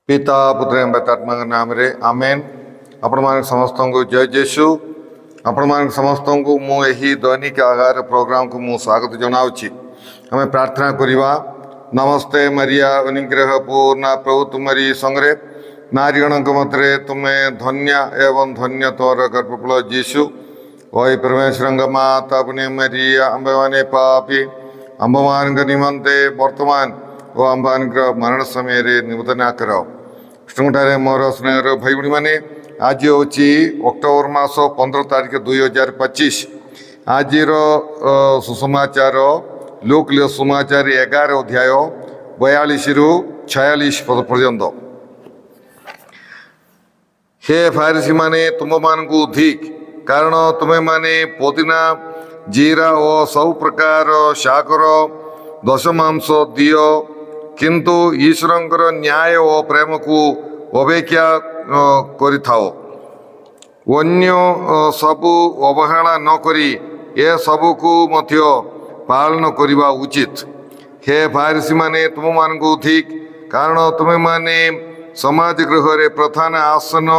पिता पुत्र एवं नाम रे आमेन। आपण मान समस्त को जय जेसु। आपण मान समस्त को मुझे दैनिक आहार प्रोग्राम को मु स्वागत जनाऊँगी। हमें प्रार्थना करिवा। नमस्ते मरिया अनुग्रह पूर्ण प्रभु तुम्हारी संगे नारीगण मध्य तुम्हें धन्य एवं धन्य तोर गर्भफल जीशु। वही परमेश्वर माता पुण्य मरिया अम्बे माने पापी अम्ब मान निमंते वर्तमान और अम्बान मरण समय निवेदना कर। कृष्णठारे मोर स्नेहर भाई भाई मैंने आज हूँ अक्टोबर मास 15 तारीख 2025। आज सुसमाचार लूक सुसमाचार 11 अध्याय 42 रु 46 पद पर्यंत। हे फारिसी माने तुम मान को धिक, कारण तुम्हें माने पुदीना जीरा और सब प्रकार शाकर दशमांश दियो, किंतु ईश्वरंकर न्याय और प्रेम को अपेक्षा करिथाओ। अन्य सबु अवहेला न करी ए सबु को मध्य पालन करिबा उचित। हे फारिसी माने तुम मान को ठीक, कारण तुम्हें माने समाज गृह रे प्रधान आसन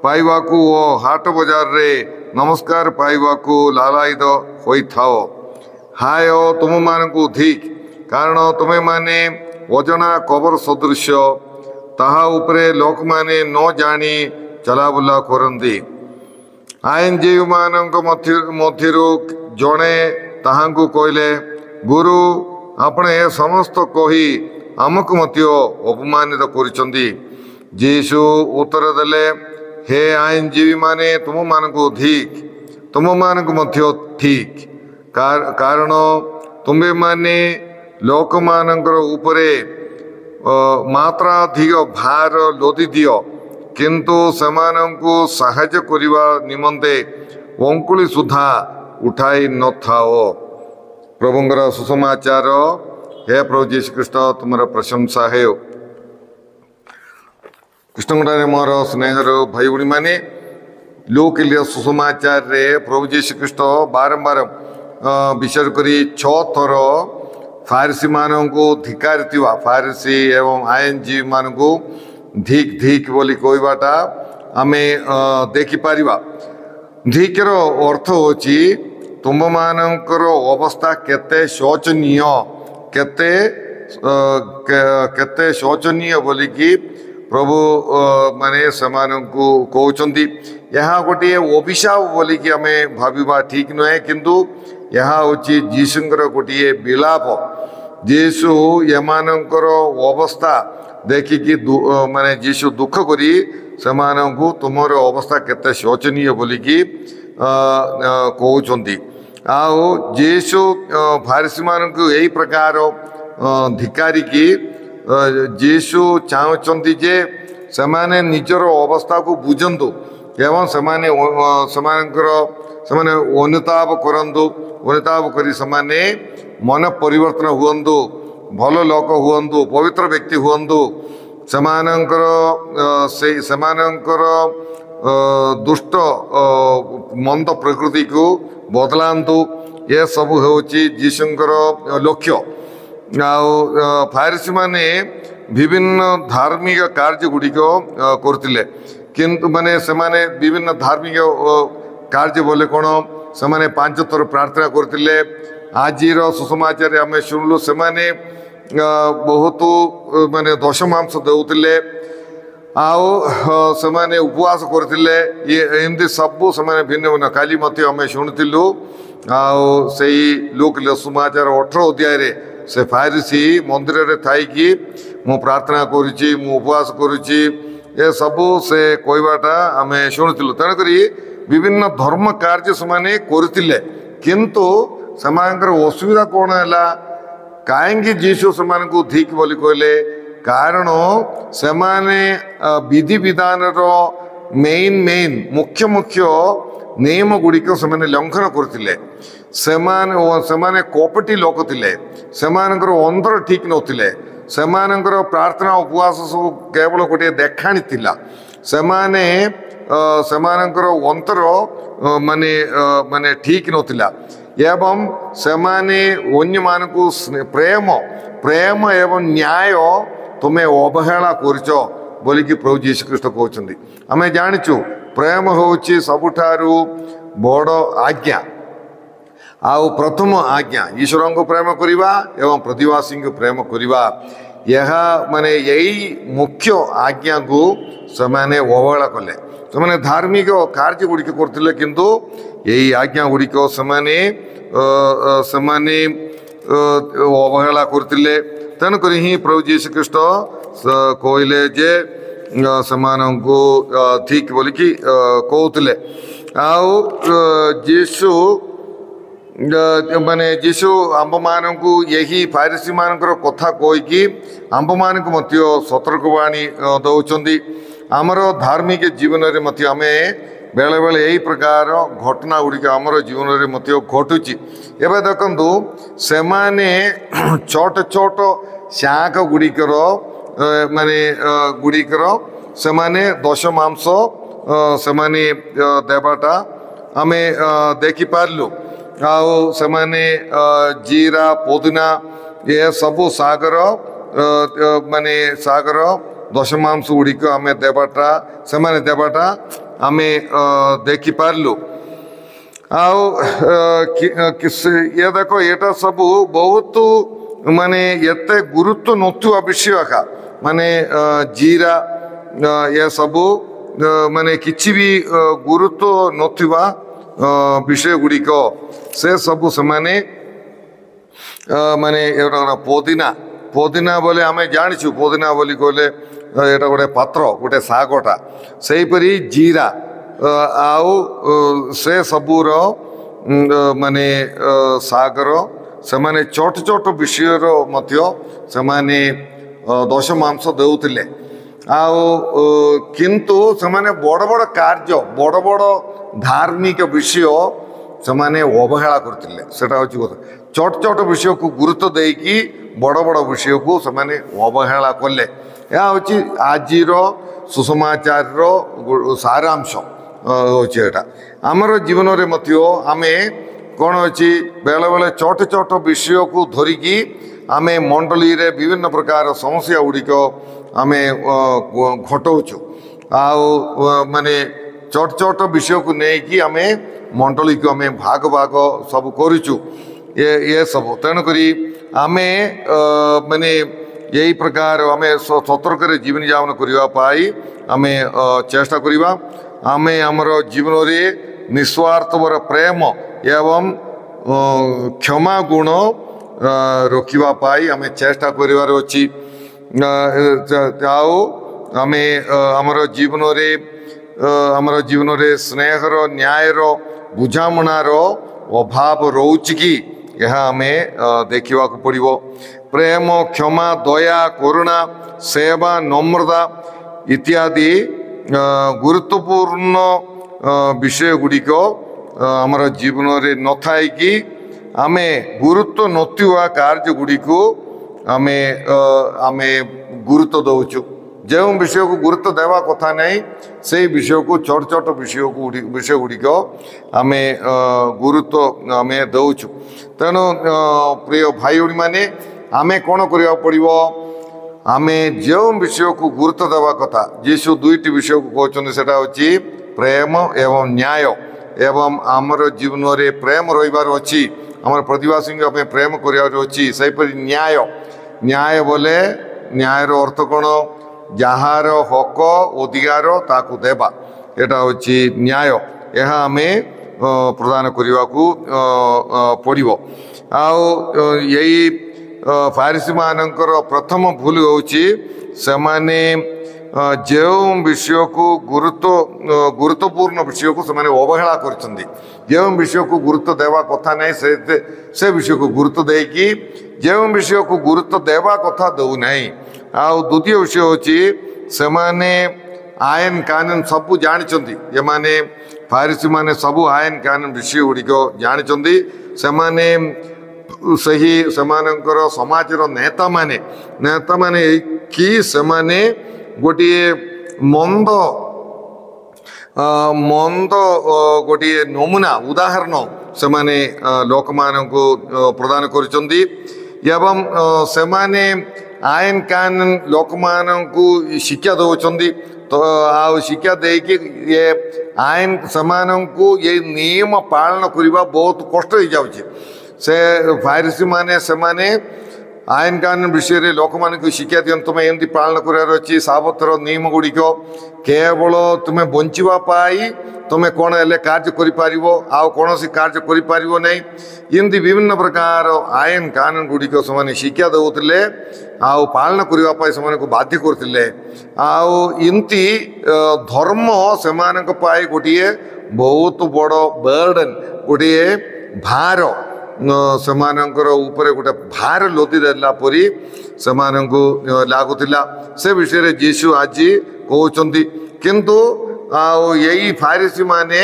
पाइबाकू और हाट बजार रे नमस्कार पाइबाकू लालायित होइथाओ। हाय तुम मान को ठीक, कारण तुम्हें माने अजना कबर सदृश ताहा उपरे लोक माने न जानी चलाबुला करती। आईनजीवी मानक मध्यरु जड़े ताहांकु कहले, गुरु आपण ए समस्त कही आमको मध्य अपमानित करिसंती। यीशु उत्तर देले, हे आईनजीवी माने तुम मानकु धिक, तुम मानकु मध्य ठीक, कारण तुम्हें माने लोक मानकर उपरे मात्राधिक भार लोदी दियो, किंतु सेमानंकु साहाय्य करिवा निमंते अंकुली सुधा उठाई न थाओ। प्रभुंकर सुसमाचार। हे प्रभु जीशु ख्रीष्ट तुम्हारा प्रशंसा है। कृष्णठारे मोर स्नेहर भाई भाई माने लूक सुसमाचार रे प्रभु जीशु ख्रीष्ट बारंबार विचार करी 6 थर फारिसी मानक धिकार फारिसी एवं आईनजीवी मानक धिक धिक बोली कहवाटा आमे देखिपर। धिकर अर्थ होची तुम मानकर अवस्था केते शोचनीय, केते केते शोचनीय बोली कि प्रभु माने समानकु कहउचंती। यहाँ गोटे अभिशाप बोली कि आमे भाविबा ठीक नुहे, किंतु यहाँ होची जीशुंकर गोटे विलाप। जीशु एमानंकर अवस्था देखिकी माने जीशु दुख करी सेमानंकु तुमर अवस्था केते शोचनीय बोलिकी कहउचंती। आओ जीशु फारिसी मानकु एही प्रकार धिकारी की जीशु चाहुचंती जे सेमाने निजर अवस्था को बुझंतु एवं सेमाने अनुताप करंतु। अनुताप करी सेमाने मन परिवर्तन हुअंतु, भल लोक हुअंतु, पवित्र व्यक्ति हुअंतु, सेमानंकर दुष्ट मंद प्रकृति को बदलांतु। ये सब होची जीशुंकर लक्ष्य। फारिसी माने विभिन्न धार्मिक कार्य गुड़िक करथिले, किंतु माने सेमाने विभिन्न धार्मिक कार्य बोले कौन से 5 थर प्रार्थना करथिले। आज सुसमाचार आम शुणलु से बहुत माने दशमांश देउथिले, आओ से उपवास करथिले। ये एमती सबू से भिन्न भिन्न काली मत आम शुणुलु। आओ से लूक सुसमाचार 18 अध्याय से फारिसी मंदिर रे थाईकी मु प्रार्थना करुची, मु उपवास करुची, ये सबू से कहवाटा आम शुणुलु। तेणुक विभिन्न धर्म कार्य से करथिले, किंतु सेमानकर असुविधा कौन है, कहीं जीशु से धिक बोली कहले, कारण सेमाने विधि विधान मेन मुख्य मुख्य नियम गुड़िक से लंघन करथिले। सेमाने कपटी लोक थिले, सेमानकर अंतर ठीक नथिले, सेमानकर प्रार्थना उपवास सब केवल गोटे देखाणी थिला। सेमाने सेमानकर अंतर माने माने ठीक नथिला एवं सेमाने अन्य मानकु प्रेम एवं न्याय तुम्हें अवहेला करछ बोलिकी प्रभु यीशु ख्रीष्ट कहते आम जाचु प्रेम हूँ सबुठारू बड़ आज्ञा आउ प्रथम आज्ञा ईश्वर को प्रेम करवा एवं प्रतिवासी को प्रेम करवा यह माने यही मुख्य आज्ञा को से अवहेला कले से धार्मिक कार्य गुड़िक करते किंतु यही आज्ञा गुड़िक से अवहेला करते तेणुक ही प्रभु यीशु ख्रीष्ट कहले जे को ठीक बोलिकी कहते आउ यीशु माने यीशु आंब मान को यही फारिसी मानकर कथा कहीकि आंब मान को सतर्कवाणी दौरान आमर धार्मिक जीवन में आम बेले बेले यही प्रकार घटना गुड़िक आमर जीवन में घटुची एवं देखु से छोट छोट शाख गुड़िकर माने गुड़िकर से दश मांस से देवाटा आम देखिपारू आउ से जीरा पुदीना ये सबू सागर माने सागर दश मांस गुड़िक आम देवाटा से देवाटा आम देखिपारू आउ ये देख ये सब बहुत माने एते गुरुत्व नथुवा विषय का माने जीरा ये सबू माने किछि भी गुरुत्व नथुवा विषय गुड़िक से सबू से माने पुदीना पुदीना बोले आम जाचु पुदीना बोली कहले यहाँ गोटे पात्र गोटे शागटा से परी जीरा आउ से सबूर माने सागर से छोट छोट विषय से दश मांस देउतिले आउ किंतु से बड़ बड़ कार्य बड़ बड़ धार्मिक विषय से अवहेला करते हूँ कथा छोट छोट विषय को गुरुत्व देकी बड़ बड़ विषय को से अवहेला कले यह हूँ आज सुसमाचार सारांश होता आमर जीवन में आम कौन अच्छी बेले बेले छोट छोट विषय को धरिकी आम मंडली रे विभिन्न प्रकार समस्या गुड़िक आम घटाऊँ आउ माने छोट छोट विषय को लेकिन आम मंडली को आम भाग भाग सब करूँ ये सब तेणुक आम माने यही प्रकार आम सतर्क जीवन यापन करने आम चेष्टा करवा आम आमर जीवन में निस्वार्थवर प्रेम एवं क्षमा गुण रखापी आम चेष्टा करार अच्छी आम आमर जीवन में स्नेहर न्यायर बुझामणार अभाव रोच कि यह आम देखा पड़ो प्रेम क्षमा दया करुणा सेवा नम्रता इत्यादि गुरुत्वपूर्ण विषय गुड़िक आमर जीवन में न थाई कि आम गुरुत्व नथिवा कार्य गुड़िक आम आम गुरुत्व दौचु जो विषय को गुरुत्व देवा कथा नहीं से विषय को छोट छोट विषय गुड़िक आम गुरुत्व आम दौचु तेणु प्रिय भाई भौणी मैंने आम कौन करा पड़ो आम जो विषय को गुरुत्व देवा कथा यीशु दुईटी विषय को कहते सेटा हूँ प्रेम एवं न्याय एवं आमर जीवन में प्रेम रही अच्छी आम प्रतिवासी प्रेम करार अच्छी सेपरी न्याय न्याय बोले न्यायर अर्थ कौन जार हक अधिकार ताकू देवा यहाँ हूँ न्याय यह आम प्रदान करने को पड़ो आउ यही फारिसी मानकर प्रथम भूल हूँ से जो विषय को गुरुत्वपूर्ण विषय को अवहेला कर जो विषय को गुरुत्व देवा कथा नहीं से विषय को गुरुत्व देकी जो विषय को गुरुत्व देवा कथा दौ नहीं आउ द्वितीय विषय हूँ से आयन कानून सबू जानते ये माने फारिसी माने सबू आयन कानून विषय गुड़िक जानते सही समानकर समाजर नेता माने कि सेमाने गोटे मंद मंद गोटे नमूना उदाहरण से लोक मान प्रदान कर आईन कानून लोक मानू शिक्षा दौरान तो आ शिक्षा देकी ये आईन समान को ये नियम पालन करने बहुत कष्ट हो जाऊे से फारिसी माने से माने आईन कानून विषय रे लोक मान को शिक्षा दियन तुम्हें एमती पालन करार अच्छी साबतर नियम गुड़िक केवल तुम्हें बचाई तुम्हें कौन हेल्ले कार्य कर कौन कार्य कर नहीं एमती विभिन्न प्रकार आईन कानून गुड़िक से शिक्षा दौले आउ पालन करने से बाध्य करते आमती धर्म से गोटे बहुत बड़ बर्डन गोटे भार से ऊपर गोटे भार लोदी देला परी से लगुला से विषय जीशु आज कहते किंतु यही फारिसी माने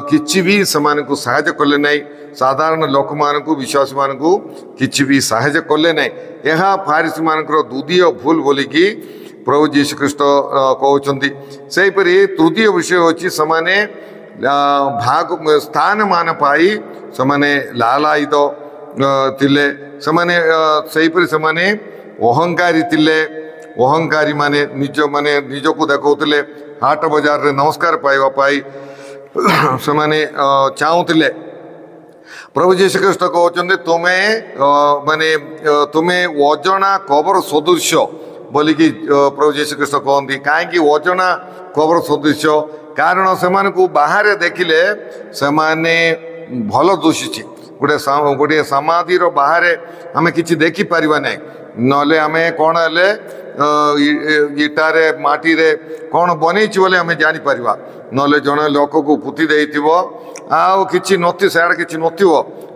किछि भी समान को सहायता कले नहीं साधारण लोक मान को विश्वासी मान को किछि भी सहायता कले नहीं यह फारिसी मान द्वितीय भूल बोलिकी प्रभु जीशु ख्रीष्ट कहते से तृतीय विषय होची समाने भाग स्थान मान पाई समाने लालायित थिले समाने सेहीपरि समाने अहंकारी थिले अहंकारी माने निज को देखौथिले हाट बाजार रे नमस्कार पाइबा पाई समाने चाहूथिले प्रभु जीशु ख्रीष्ट कहते तुम्हें माने तुम्हें वजना कबर सदृश बोलिकी प्रभु जीशु ख्रीष्ट कहते कहीं वजना कबर सदृश कारण से बाहर देखिले से भल दुषुची गोटे समाधि बाहर आम कि देखिपर ना नले आम कौन है इटारे माटी रे कौन बनई बोले आम जापर नले जड़े लोक को पुति दे कि नी सैड कि नो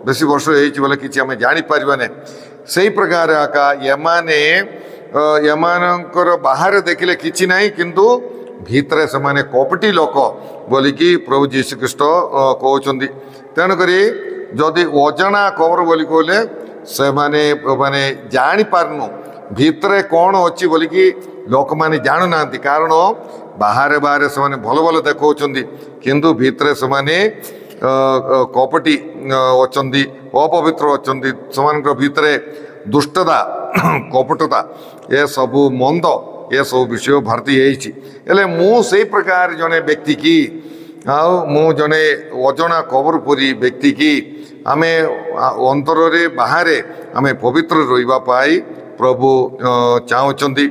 बेस वर्ष बोले कि आम जापर ना से प्रकार आका यमानकर बाहर देखिले कि ना किंतु भितरे से माने कपटी लोक बोलिकी प्रभु जीशु ख्रीष्ट कहते तेणुक जदि अजना खबर बोली कहले से माने जापारनु भितरे कौन अच्छी बोलिकी लोक मैंने जानू ना कारण बाहर बाहर से भल भल देखा किंतु भितरे से कपटी अच्छा अपवित्र अच्छा से भितरे दुष्टता कपटता ये सबू मंद ये सब विषय भर्ती है मु से प्रकार जने व्यक्ति की मु जने अजना कबर परी व्यक्ति की आमे अंतर रे बाहर आमे पवित्र रहिबा पाई प्रभु चाहते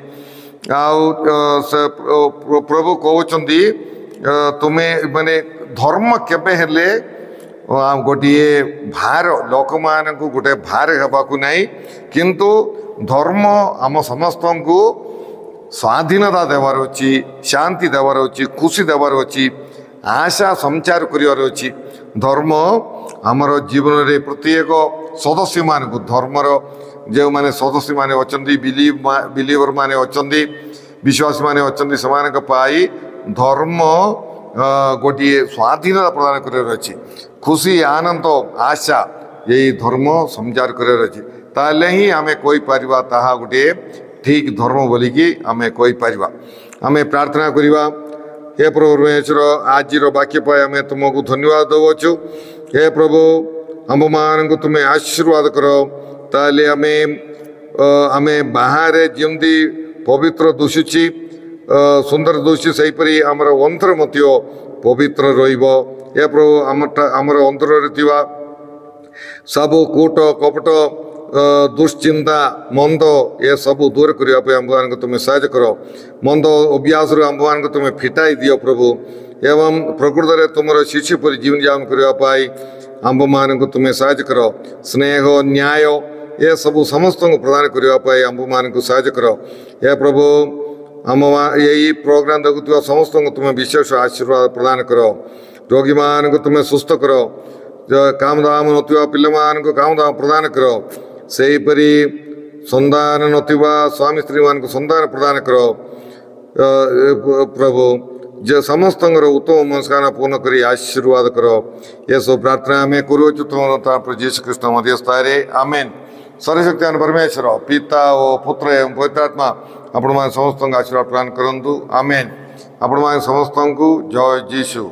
प्रभु कहते तुम्हें माने धर्म केबे हेले गोटे भार लोक मान को गोटे भार हेबाकू नहीं किंतु धर्म आम समस्त को स्वाधीनता देवार अच्छी शांति देवार अच्छी खुशी देवार अच्छी आशा संचार करिवार अच्छी धर्म आमर जीवन रे प्रत्येक सदस्य मान को धर्मर जो माने सदस्य माने अचंती बिलीवर माने अचंती विश्वासी माने अचंती समान पाई धर्म गोटे स्वाधीनता प्रदान करिवार अच्छी खुशी आनंद आशा यही धर्म संचार करिवार अच्छी ताले ही आमे कोई परिबा ताहा गोटे ठीक धर्म बोलिकी आमे कोई परिबा आमे प्रार्थना करिबा हे प्रभु परमेश्वर आज वाक्य पाए आम तुमको धन्यवाद दौचु हे प्रभु आम मान को तुम्हें आशीर्वाद कर ताले आम बाहर जमी पवित्र दुषुची सुंदर दुषी सेहीपरि आमर अंतर मत पवित्र रहिबो हे प्रभु आमर अंतर सब कूट कपट दुश्चिंता मंद ये सब दूर करने आम तुम्हें साहय कर मंद अभ्यास आम मान तुम्हें फिटाई दियो प्रभु एवं प्रकृत में तुम शिशु पर जीवन यापन करने आम मान तुम्हें साहय कर स्नेह न्याय ये सब समस्त को प्रदान करने आम मान साहय कर हे प्रभु आम यही प्रोग्राम देखुवा समस्त को तुम्हें विशेष आशीर्वाद प्रदान कर रोगी मान को तुम्हें सुस्थ कर काम दाम ना पिला मान को काम दाम प्रदान कर सेहीपरि संतान नथिबा स्वामी स्त्री मान को संतान प्रदान कर प्रभु जे समस्त उत्तम मनस्कामना पूर्ण करी आशीर्वाद कर ये सब प्रार्थना आम करुचु तुम जीशु ख्रीष्ट मध्यस्थारे आमेन। सर्वशक्तिमान परमेश्वर पिता और पुत्र एवं पवित्रात्मा आपण मान समस्त आशीर्वाद प्रदान करंतु आमेन। आपण मान समस्त को जय जीशु।